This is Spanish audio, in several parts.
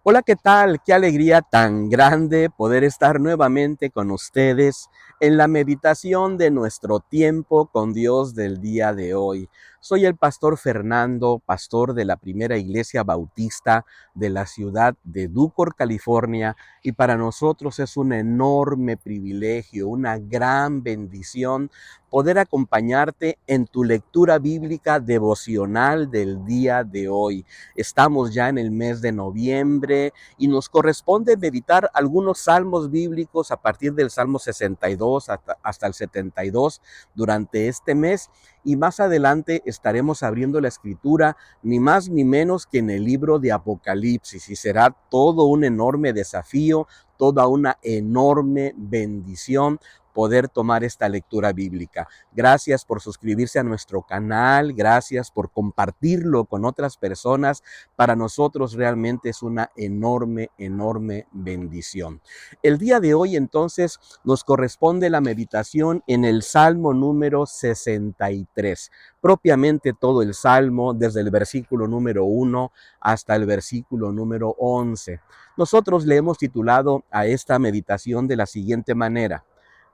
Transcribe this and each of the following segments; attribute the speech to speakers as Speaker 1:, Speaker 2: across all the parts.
Speaker 1: Hola, ¿qué tal? Qué alegría tan grande poder estar nuevamente con ustedes en la meditación de nuestro tiempo con Dios del día de hoy. Soy el pastor Fernando, pastor de la Primera Iglesia Bautista de la ciudad de Ducor, California, y para nosotros es un enorme privilegio, una gran bendición poder acompañarte en tu lectura bíblica devocional del día de hoy. Estamos ya en el mes de noviembre y nos corresponde meditar algunos salmos bíblicos a partir del Salmo 62 hasta el 72 durante este mes, y más adelante estaremos abriendo la escritura ni más ni menos que en el libro de Apocalipsis, y será todo un enorme desafío, toda una enorme bendición poder tomar esta lectura bíblica. Gracias por suscribirse a nuestro canal, gracias por compartirlo con otras personas. Para nosotros realmente es una enorme, enorme bendición. El día de hoy entonces nos corresponde la meditación en el Salmo número 63, propiamente todo el Salmo desde el versículo número 1 hasta el versículo número 11. Nosotros le hemos titulado a esta meditación de la siguiente manera: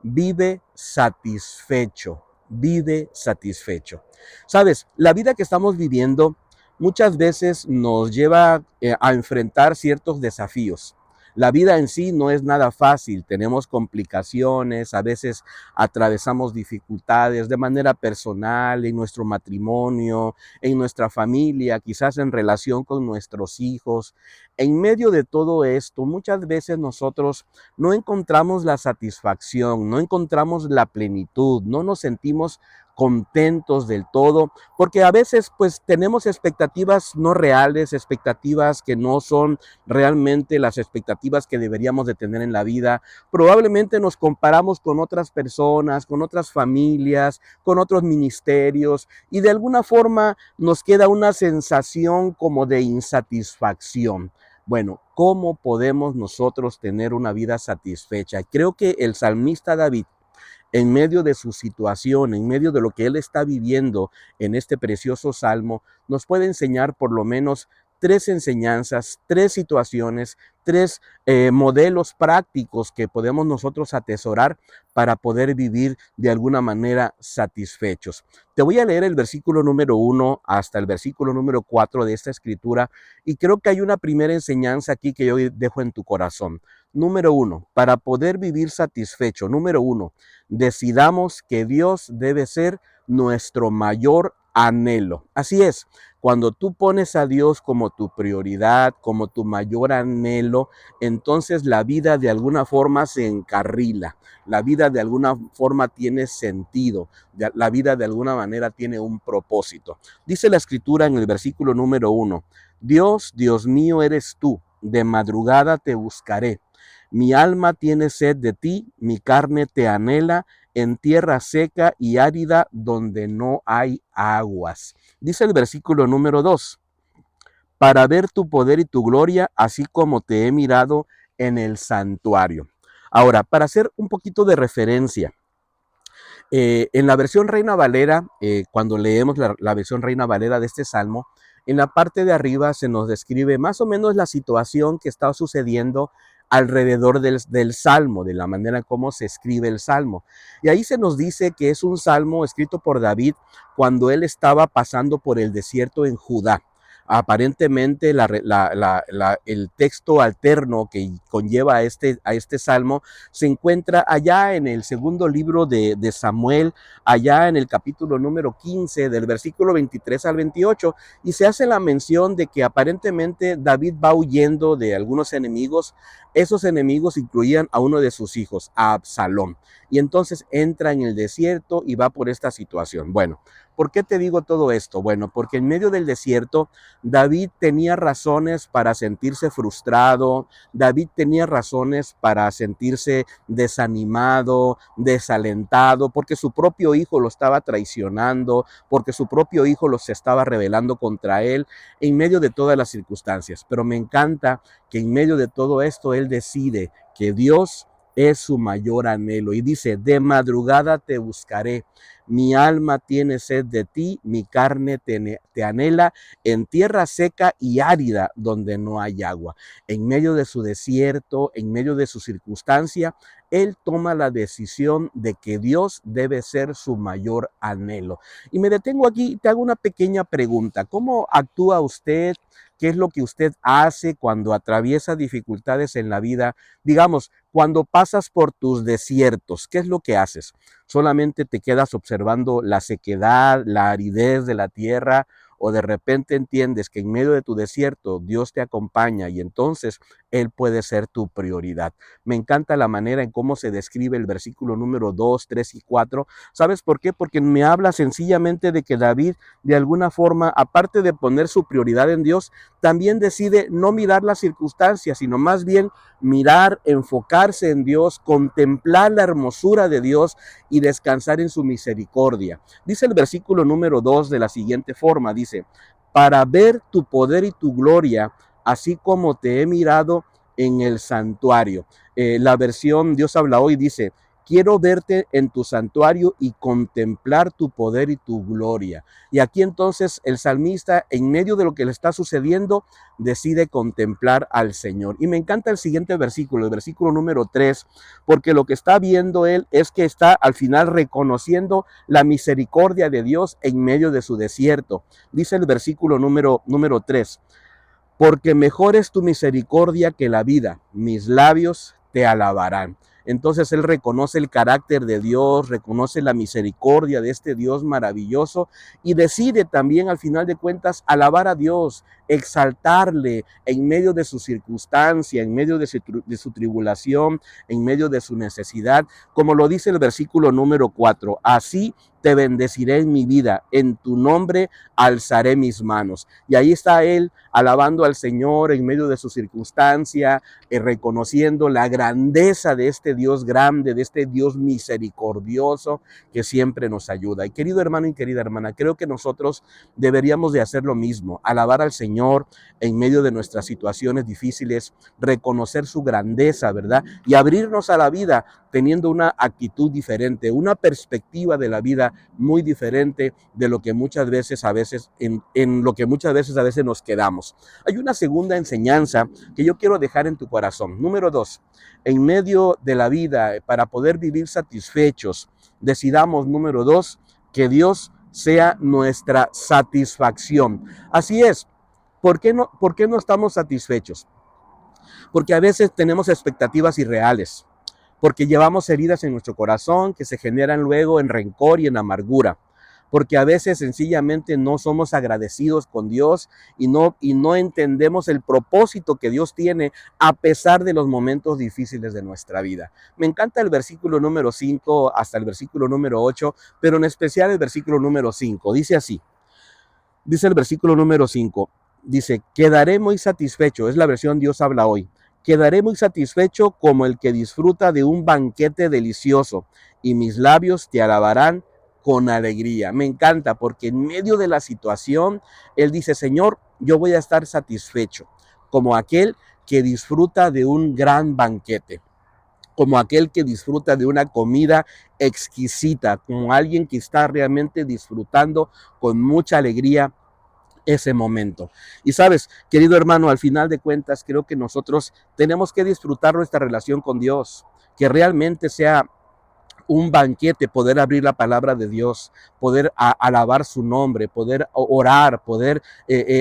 Speaker 1: vive satisfecho, vive satisfecho. Sabes, la vida que estamos viviendo muchas veces nos lleva a enfrentar ciertos desafíos. La vida en sí no es nada fácil, tenemos complicaciones, a veces atravesamos dificultades de manera personal, en nuestro matrimonio, en nuestra familia, quizás en relación con nuestros hijos. En medio de todo esto, muchas veces nosotros no encontramos la satisfacción, no encontramos la plenitud, no nos sentimos contentos del todo, porque a veces pues tenemos expectativas no reales, expectativas que no son realmente las expectativas que deberíamos de tener en la vida. Probablemente nos comparamos con otras personas, con otras familias, con otros ministerios, y de alguna forma nos queda una sensación como de insatisfacción. Bueno, ¿cómo podemos nosotros tener una vida satisfecha? Creo que el salmista David, en medio de su situación, en medio de lo que él está viviendo en este precioso salmo, nos puede enseñar por lo menos tres enseñanzas, tres situaciones, tres modelos prácticos que podemos nosotros atesorar para poder vivir de alguna manera satisfechos. Te voy a leer el versículo número 1 hasta el versículo número 4 de esta escritura, y creo que hay una primera enseñanza aquí que yo dejo en tu corazón. Número 1, para poder vivir satisfecho. Número 1, decidamos que Dios debe ser nuestro mayor anhelo. Así es, cuando tú pones a Dios como tu prioridad, como tu mayor anhelo, entonces la vida de alguna forma se encarrila, la vida de alguna forma tiene sentido, la vida de alguna manera tiene un propósito. Dice la escritura en el versículo número 1, Dios, Dios mío eres tú, de madrugada te buscaré. Mi alma tiene sed de ti, mi carne te anhela en tierra seca y árida donde no hay aguas. Dice el versículo número 2, para ver tu poder y tu gloria, así como te he mirado en el santuario. Ahora, para hacer un poquito de referencia, en la versión Reina Valera, cuando leemos la versión Reina Valera de este salmo, en la parte de arriba se nos describe más o menos la situación que está sucediendo alrededor del salmo, de la manera como se escribe el salmo. Y ahí se nos dice que es un salmo escrito por David cuando él estaba pasando por el desierto en Judá. Aparentemente el texto alterno que conlleva a este salmo se encuentra allá en el segundo libro de Samuel, allá en el capítulo número 15, del versículo 23 al 28, y se hace la mención de que aparentemente David va huyendo de algunos enemigos. Esos enemigos incluían a uno de sus hijos, a Absalón, y entonces entra en el desierto y va por esta situación. Bueno, ¿por qué te digo todo esto? Bueno, porque en medio del desierto David tenía razones para sentirse frustrado, David tenía razones para sentirse desanimado, desalentado, porque su propio hijo lo estaba traicionando, porque su propio hijo los estaba rebelando contra él en medio de todas las circunstancias. Pero me encanta que en medio de todo esto él decide que Dios es su mayor anhelo y dice, de madrugada te buscaré. Mi alma tiene sed de ti, mi carne te anhela en tierra seca y árida donde no hay agua. En medio de su desierto, en medio de su circunstancia, él toma la decisión de que Dios debe ser su mayor anhelo. Y me detengo aquí y te hago una pequeña pregunta. ¿Cómo actúa usted? ¿Qué es lo que usted hace cuando atraviesa dificultades en la vida? Digamos, cuando pasas por tus desiertos, ¿qué es lo que haces? ¿Solamente te quedas observando la sequedad, la aridez de la tierra? ¿O de repente entiendes que en medio de tu desierto Dios te acompaña y entonces Él puede ser tu prioridad? Me encanta la manera en cómo se describe el versículo número 2, 3 y 4. ¿Sabes por qué? Porque me habla sencillamente de que David, de alguna forma, aparte de poner su prioridad en Dios, también decide no mirar las circunstancias, sino más bien mirar, enfocarse en Dios, contemplar la hermosura de Dios y descansar en su misericordia. Dice el versículo número 2 de la siguiente forma, dice, para ver tu poder y tu gloria, así como te he mirado en el santuario. La versión Dios habla hoy dice, quiero verte en tu santuario y contemplar tu poder y tu gloria. Y aquí entonces el salmista, en medio de lo que le está sucediendo, decide contemplar al Señor. Y me encanta el siguiente versículo, el versículo número 3, porque lo que está viendo él es que está al final reconociendo la misericordia de Dios en medio de su desierto. Dice el versículo número 3, porque mejor es tu misericordia que la vida, mis labios te alabarán. Entonces él reconoce el carácter de Dios, reconoce la misericordia de este Dios maravilloso y decide también al final de cuentas alabar a Dios, exaltarle en medio de su circunstancia, en medio de su tribulación, en medio de su necesidad, como lo dice el versículo número 4. Así te bendeciré en mi vida, en tu nombre alzaré mis manos. Y ahí está él alabando al Señor en medio de su circunstancia, reconociendo la grandeza de este Dios grande, de este Dios misericordioso que siempre nos ayuda. Y querido hermano y querida hermana, creo que nosotros deberíamos de hacer lo mismo, alabar al Señor en medio de nuestras situaciones difíciles, reconocer su grandeza, ¿verdad? Y abrirnos a la vida teniendo una actitud diferente, una perspectiva de la vida muy diferente de lo que muchas veces en lo que muchas veces a veces nos quedamos. Hay una segunda enseñanza que yo quiero dejar en tu corazón. Número 2, en medio de la vida, para poder vivir satisfechos, decidamos, número 2, que Dios sea nuestra satisfacción. Así es. ¿Por qué no estamos satisfechos? Porque a veces tenemos expectativas irreales, porque llevamos heridas en nuestro corazón que se generan luego en rencor y en amargura, porque a veces sencillamente no somos agradecidos con Dios y no entendemos el propósito que Dios tiene a pesar de los momentos difíciles de nuestra vida. Me encanta el versículo número 5 hasta el versículo número 8, pero en especial el versículo número 5. Dice así, dice el versículo número 5, dice, quedaré muy satisfecho, es la versión Dios habla hoy. Quedaré muy satisfecho como el que disfruta de un banquete delicioso, y mis labios te alabarán con alegría. Me encanta porque en medio de la situación, él dice, Señor, yo voy a estar satisfecho, como aquel que disfruta de un gran banquete, como aquel que disfruta de una comida exquisita, como alguien que está realmente disfrutando con mucha alegría ese momento. Y sabes, querido hermano, al final de cuentas, creo que nosotros tenemos que disfrutar nuestra relación con Dios, que realmente sea un banquete, poder abrir la palabra de Dios, poder alabar su nombre, poder orar, poder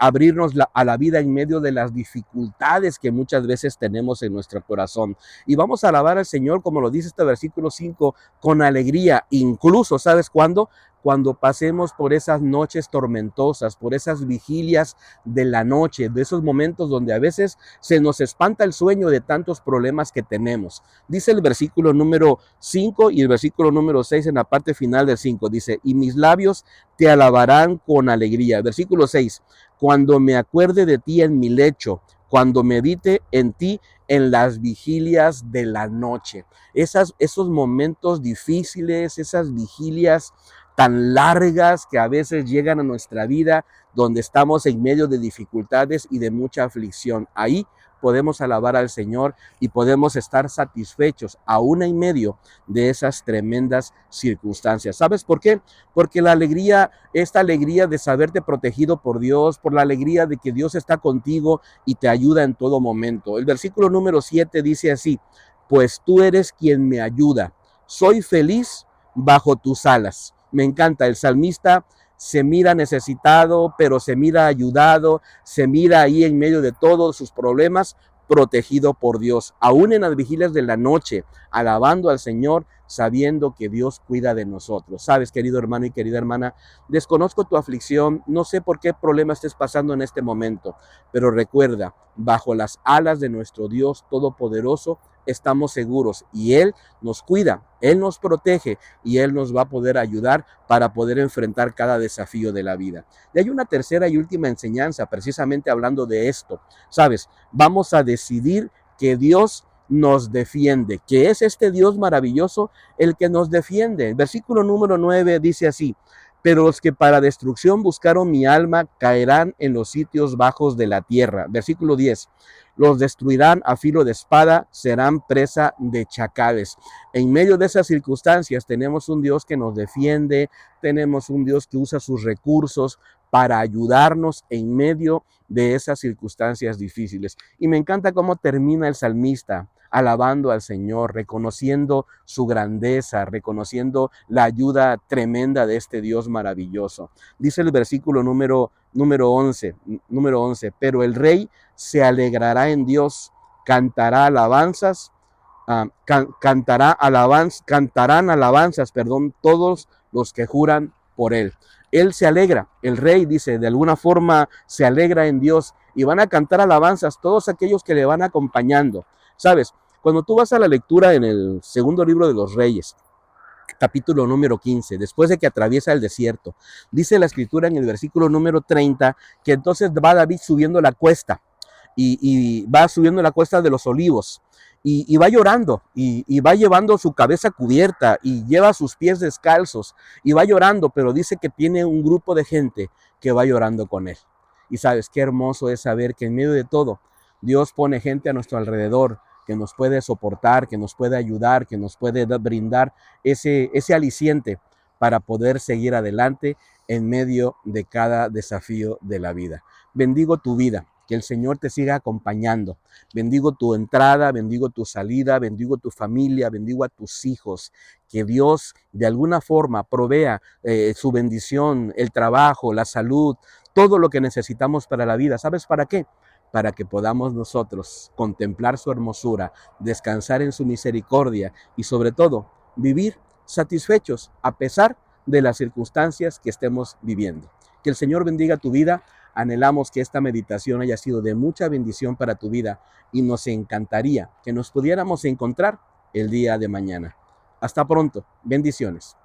Speaker 1: abrirnos a la vida en medio de las dificultades que muchas veces tenemos en nuestro corazón. Y vamos a alabar al Señor, como lo dice este versículo 5, con alegría, incluso, ¿sabes cuándo? Cuando pasemos por esas noches tormentosas, por esas vigilias de la noche, de esos momentos donde a veces se nos espanta el sueño de tantos problemas que tenemos. Dice el versículo número 5 y el versículo número 6 en la parte final del 5. Dice, y mis labios te alabarán con alegría. Versículo 6, cuando me acuerde de ti en mi lecho, cuando medite en ti en las vigilias de la noche. Esos momentos difíciles, esas vigilias tan largas que a veces llegan a nuestra vida, donde estamos en medio de dificultades y de mucha aflicción. Ahí podemos alabar al Señor y podemos estar satisfechos aún en medio de esas tremendas circunstancias. ¿Sabes por qué? Porque la alegría, esta alegría de saberte protegido por Dios, por la alegría de que Dios está contigo y te ayuda en todo momento. El versículo número 7 dice así: pues tú eres quien me ayuda. Soy feliz bajo tus alas. Me encanta, el salmista se mira necesitado, pero se mira ayudado, se mira ahí en medio de todos sus problemas, protegido por Dios, aún en las vigilias de la noche, alabando al Señor, sabiendo que Dios cuida de nosotros. Sabes, querido hermano y querida hermana, desconozco tu aflicción, no sé por qué problema estés pasando en este momento, pero recuerda, bajo las alas de nuestro Dios Todopoderoso, estamos seguros y Él nos cuida, Él nos protege y Él nos va a poder ayudar para poder enfrentar cada desafío de la vida. Y hay una tercera y última enseñanza, precisamente hablando de esto. Sabes, vamos a decidir que Dios nos defiende, que es este Dios maravilloso el que nos defiende. El versículo número 9 dice así: pero los que para destrucción buscaron mi alma caerán en los sitios bajos de la tierra. Versículo 10. Los destruirán a filo de espada, serán presa de chacales. En medio de esas circunstancias tenemos un Dios que nos defiende, tenemos un Dios que usa sus recursos para ayudarnos en medio de esas circunstancias difíciles. Y me encanta cómo termina el salmista alabando al Señor, reconociendo su grandeza, reconociendo la ayuda tremenda de este Dios maravilloso. Dice el versículo número 11, pero el rey se alegrará en Dios, cantará alabanzas, cantarán alabanzas, todos los que juran por él. Él se alegra, el rey dice, de alguna forma se alegra en Dios y van a cantar alabanzas todos aquellos que le van acompañando. ¿Sabes? Cuando tú vas a la lectura en el segundo libro de los Reyes, capítulo número 15, después de que atraviesa el desierto, dice la escritura en el versículo número 30 que entonces va David subiendo la cuesta y va subiendo la cuesta de los olivos y va llorando y va llevando su cabeza cubierta y lleva sus pies descalzos y va llorando, pero dice que tiene un grupo de gente que va llorando con él. Y sabes, qué hermoso es saber que en medio de todo, Dios pone gente a nuestro alrededor que nos puede soportar, que nos puede ayudar, que nos puede brindar ese aliciente para poder seguir adelante en medio de cada desafío de la vida. Bendigo tu vida, que el Señor te siga acompañando. Bendigo tu entrada, bendigo tu salida, bendigo tu familia, bendigo a tus hijos. Que Dios de alguna forma provea su bendición, el trabajo, la salud, todo lo que necesitamos para la vida. ¿Sabes para qué? Para que podamos nosotros contemplar su hermosura, descansar en su misericordia y sobre todo vivir satisfechos a pesar de las circunstancias que estemos viviendo. Que el Señor bendiga tu vida. Anhelamos que esta meditación haya sido de mucha bendición para tu vida y nos encantaría que nos pudiéramos encontrar el día de mañana. Hasta pronto. Bendiciones.